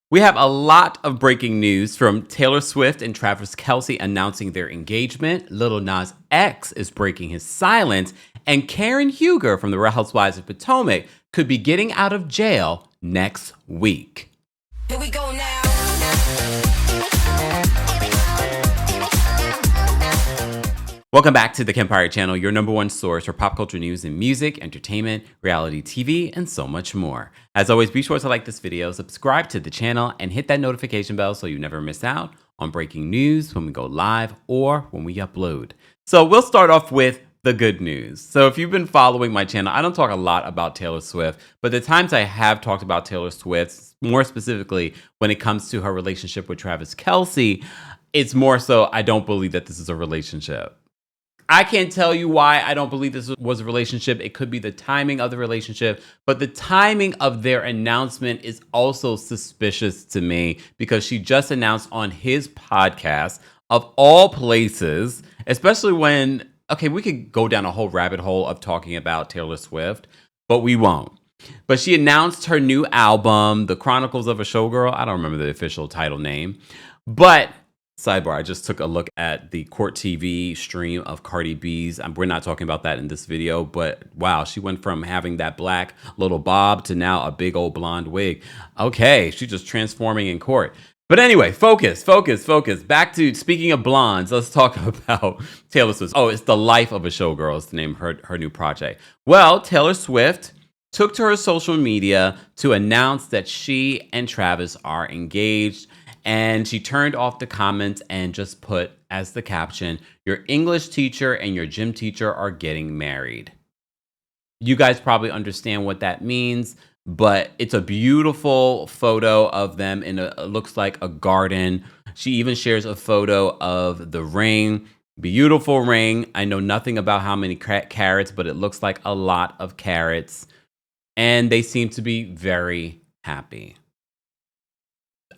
We have a lot of breaking news from Taylor Swift and Travis Kelce announcing their engagement. Lil Nas X is breaking his silence. And Karen Huger from the Real Housewives of Potomac could be getting out of jail next week. Here we go now. Welcome back to the Kempire channel, your number one source for pop culture news and music, entertainment, reality TV, and so much more. As always, be sure to like this video, subscribe to the channel, and hit that notification bell so you never miss out on breaking news when we go live or when we upload. So we'll start off with the good news. So if you've been following my channel, I don't talk a lot about Taylor Swift, but the times I have talked about Taylor Swift, more specifically when it comes to her relationship with Travis Kelce, it's more so I don't believe that this is a relationship. I can't tell you why I don't believe this was a relationship. It could be the timing of the relationship, but the timing of their announcement is also suspicious to me because she just announced on his podcast, of all places, especially when, okay, we could go down a whole rabbit hole of talking about Taylor Swift, but we won't. But she announced her new album, The Chronicles of a Showgirl. I don't remember the official title name, but sidebar, I just took a look at the Court TV stream of Cardi B's. We're not talking about that in this video, but wow, she went from having that black little bob to now a big old blonde wig. Okay, she's just transforming in court. But anyway, focus. Back to, speaking of blondes, let's talk about Taylor Swift. Oh, it's The Life of a Showgirl is the name of her new project. Well, Taylor Swift took to her social media to announce that she and Travis are engaged. And she turned off the comments and just put as the caption, "Your English teacher and your gym teacher are getting married." You guys probably understand what that means, but it's a beautiful photo of them in it looks like a garden. She even shares a photo of the ring. Beautiful ring. I know nothing about how many carats, but it looks like a lot of carats. And they seem to be very happy.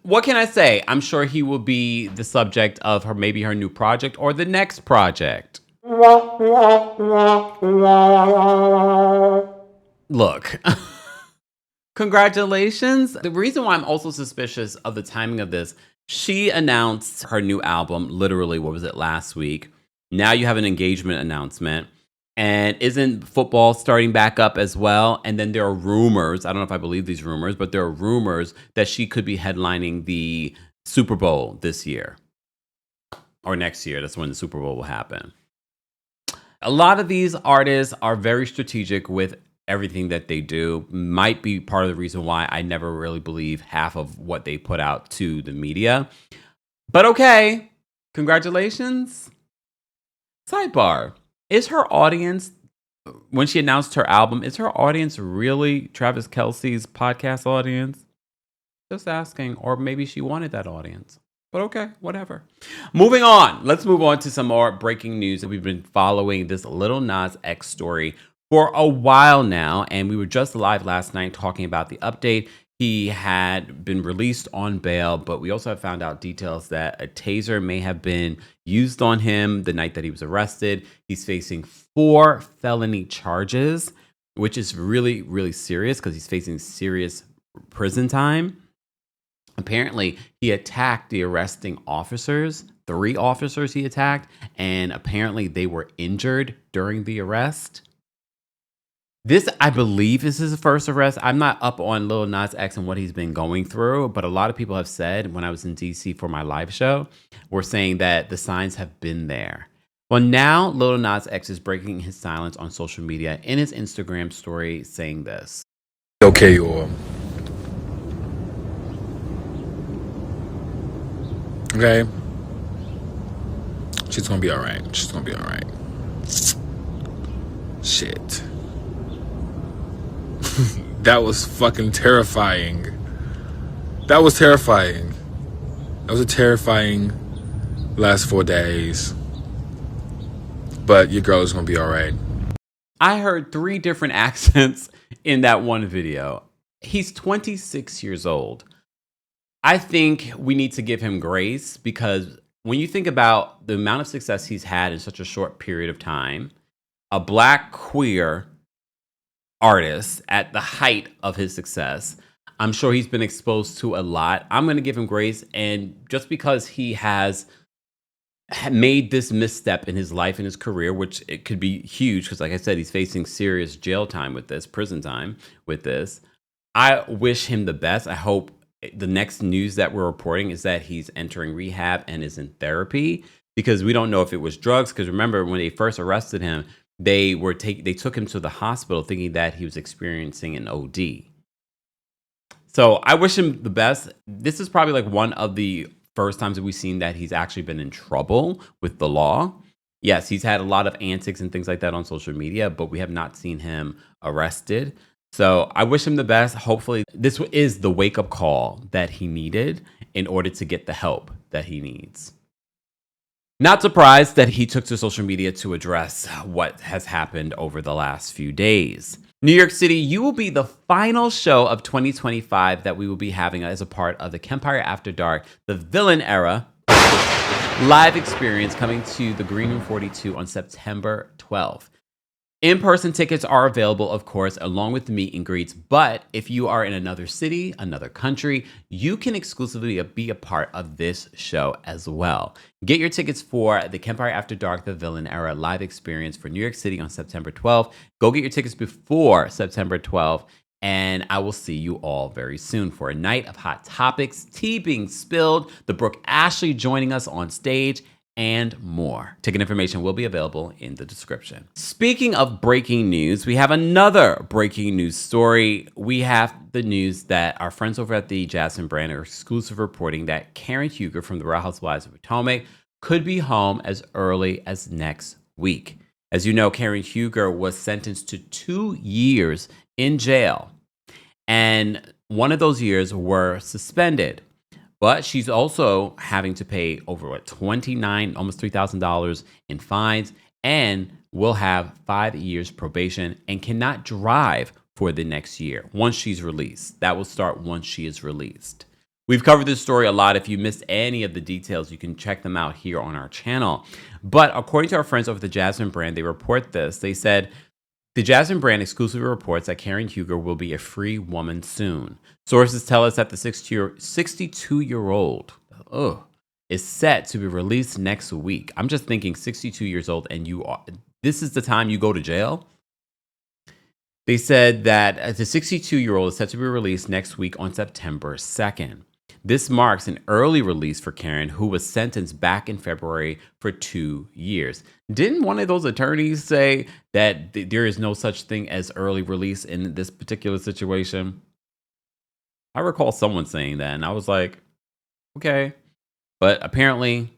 What can I say? I'm sure he will be the subject of maybe her new project or the next project. Look, congratulations. The reason why I'm also suspicious of the timing of this, she announced her new album, literally, what was it, last week? Now you have an engagement announcement. And isn't football starting back up as well? And then there are rumors, I don't know if I believe these rumors, but there are rumors that she could be headlining the Super Bowl this year. Or next year, that's when the Super Bowl will happen. A lot of these artists are very strategic with everything that they do. Might be part of the reason why I never really believe half of what they put out to the media. But okay, congratulations. Sidebar. Is her audience, when she announced her album, is her audience really Travis Kelce's podcast audience? Just asking. Or maybe she wanted that audience. But okay, whatever. Moving on. Let's move on to some more breaking news. We've been following this Lil Nas X story for a while now. And we were just live last night talking about the update. He had been released on bail, but we also have found out details that a taser may have been used on him the night that he was arrested. He's facing 4 felony charges, which is really, really serious because he's facing serious prison time. Apparently, he attacked the arresting officers, 3 officers he attacked, and apparently they were injured during the arrest. This, I believe, is his first arrest. I'm not up on Lil Nas X and what he's been going through, but a lot of people have said when I was in DC for my live show, were saying that the signs have been there. Well, now Lil Nas X is breaking his silence on social media in his Instagram story saying this. Okay, or okay, she's gonna be all right. She's gonna be all right. Shit. That was fucking terrifying. That was terrifying. That was a terrifying last 4 days. But your girl is gonna be all right. I heard 3 different accents in that one video. He's 26 years old. I think we need to give him grace because when you think about the amount of success he's had in such a short period of time, a black queer artist at the height of his success, I'm sure he's been exposed to a lot. I'm going to give him grace. And just because he has made this misstep in his life and his career, which it could be huge, because like I said, he's facing serious jail time with this, prison time with this. I wish him the best. I hope the next news that we're reporting is that he's entering rehab and is in therapy, because we don't know if it was drugs. Because remember, when they first arrested him, they took him to the hospital thinking that he was experiencing an OD. So I wish him the best. This is probably like one of the first times that we've seen that he's actually been in trouble with the law. Yes, he's had a lot of antics and things like that on social media, but we have not seen him arrested. So I wish him the best. Hopefully this is the wake-up call that he needed in order to get the help that he needs. Not surprised that he took to social media to address what has happened over the last few days. New York City, you will be the final show of 2025 that we will be having as a part of the Kempire After Dark, the Villain Era live experience, coming to the Green Room 42 on September 12th. In-person tickets are available, of course, along with the meet and greets. But if you are in another city, another country, you can exclusively be a part of this show as well. Get your tickets for the Kempire After Dark, the Villain Era live experience for New York City on September 12th. Go get your tickets before September 12th. And I will see you all very soon for a night of hot topics, tea being spilled, the Brooke Ashley joining us on stage, and more. Ticket information will be available in the description. Speaking of breaking news, we have another breaking news story. We have the news that our friends over at the Jasmine brand are exclusive reporting that Karen Huger from the Real Housewives of Potomac could be home as early as next week. As you know, Karen Huger was sentenced to 2 years in jail, and one of those years were suspended. But she's also having to pay over $29, almost $3,000 in fines, and will have 5 years probation and cannot drive for the next year once she's released. That will start once she is released. We've covered this story a lot. If you missed any of the details, you can check them out here on our channel. But according to our friends over the Jasmine brand, they report this. They said, the Jasmine brand exclusively reports that Karen Huger will be a free woman soon. Sources tell us that the 62-year-old is set to be released next week. I'm just thinking 62 years old and this is the time you go to jail? They said that the 62-year-old is set to be released next week on September 2nd. This marks an early release for Karen, who was sentenced back in February for 2 years. Didn't one of those attorneys say that there is no such thing as early release in this particular situation? I recall someone saying that, and I was like, okay. But apparently,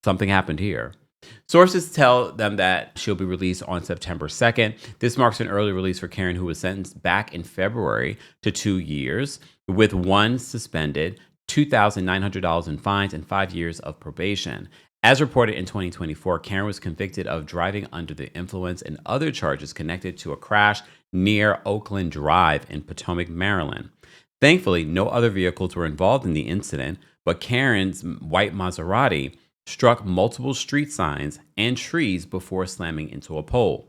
something happened here. Sources tell them that she'll be released on September 2nd. This marks an early release for Karen, who was sentenced back in February to 2 years, with 1 suspended, $2,900 in fines, and 5 years of probation. As reported in 2024, Karen was convicted of driving under the influence and other charges connected to a crash near Oakland Drive in Potomac, Maryland. Thankfully, no other vehicles were involved in the incident, but Karen's white Maserati struck multiple street signs and trees before slamming into a pole.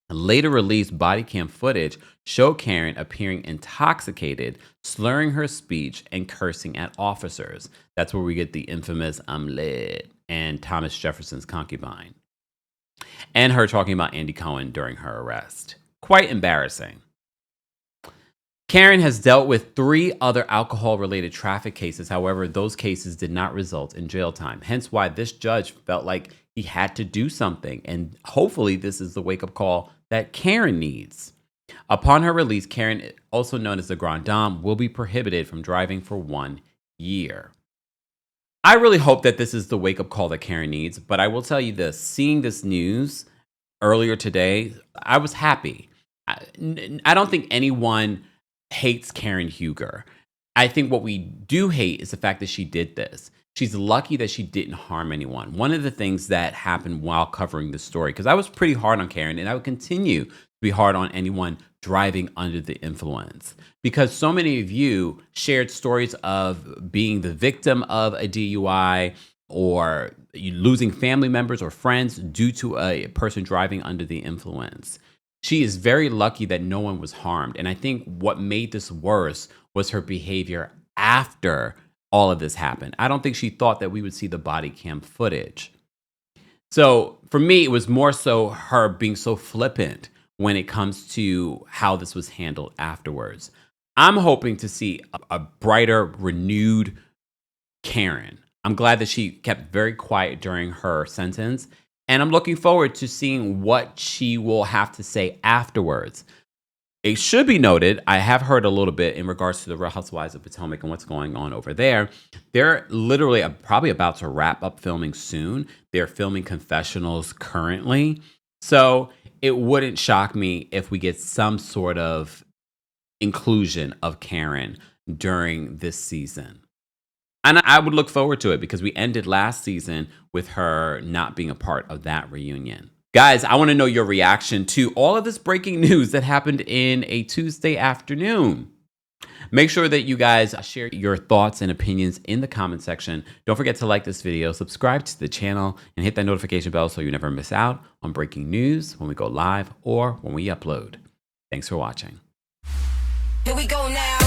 Later released body cam footage showed Karen appearing intoxicated, slurring her speech, and cursing at officers. That's where we get the infamous "I'm lit" and Thomas Jefferson's concubine. And her talking about Andy Cohen during her arrest. Quite embarrassing. Karen has dealt with 3 other alcohol-related traffic cases. However, those cases did not result in jail time. Hence why this judge felt like he had to do something. And hopefully this is the wake-up call that Karen needs. Upon her release, Karen, also known as the Grande Dame, will be prohibited from driving for 1 year. I really hope that this is the wake-up call that Karen needs. But I will tell you this, seeing this news earlier today, I was happy. I don't think anyone hates Karen Huger. I think what we do hate is the fact that she did this. She's lucky that she didn't harm anyone. One of the things that happened while covering the story, because I was pretty hard on Karen, and I would continue to be hard on anyone driving under the influence, because so many of you shared stories of being the victim of a DUI or you losing family members or friends due to a person driving under the influence. She is very lucky that no one was harmed. And I think what made this worse was her behavior after all of this happened. I don't think she thought that we would see the body cam footage. So for me, it was more so her being so flippant when it comes to how this was handled afterwards. I'm hoping to see a brighter, renewed Karen. I'm glad that she kept very quiet during her sentence, and I'm looking forward to seeing what she will have to say afterwards. It should be noted, I have heard a little bit in regards to the Real Housewives of Potomac and what's going on over there. They're literally probably about to wrap up filming soon. They're filming confessionals currently. So it wouldn't shock me if we get some sort of inclusion of Karen during this season. And I would look forward to it because we ended last season with her not being a part of that reunion. Guys, I want to know your reaction to all of this breaking news that happened in a Tuesday afternoon. Make sure that you guys share your thoughts and opinions in the comment section. Don't forget to like this video, subscribe to the channel, and hit that notification bell so you never miss out on breaking news when we go live or when we upload. Thanks for watching. Here we go now.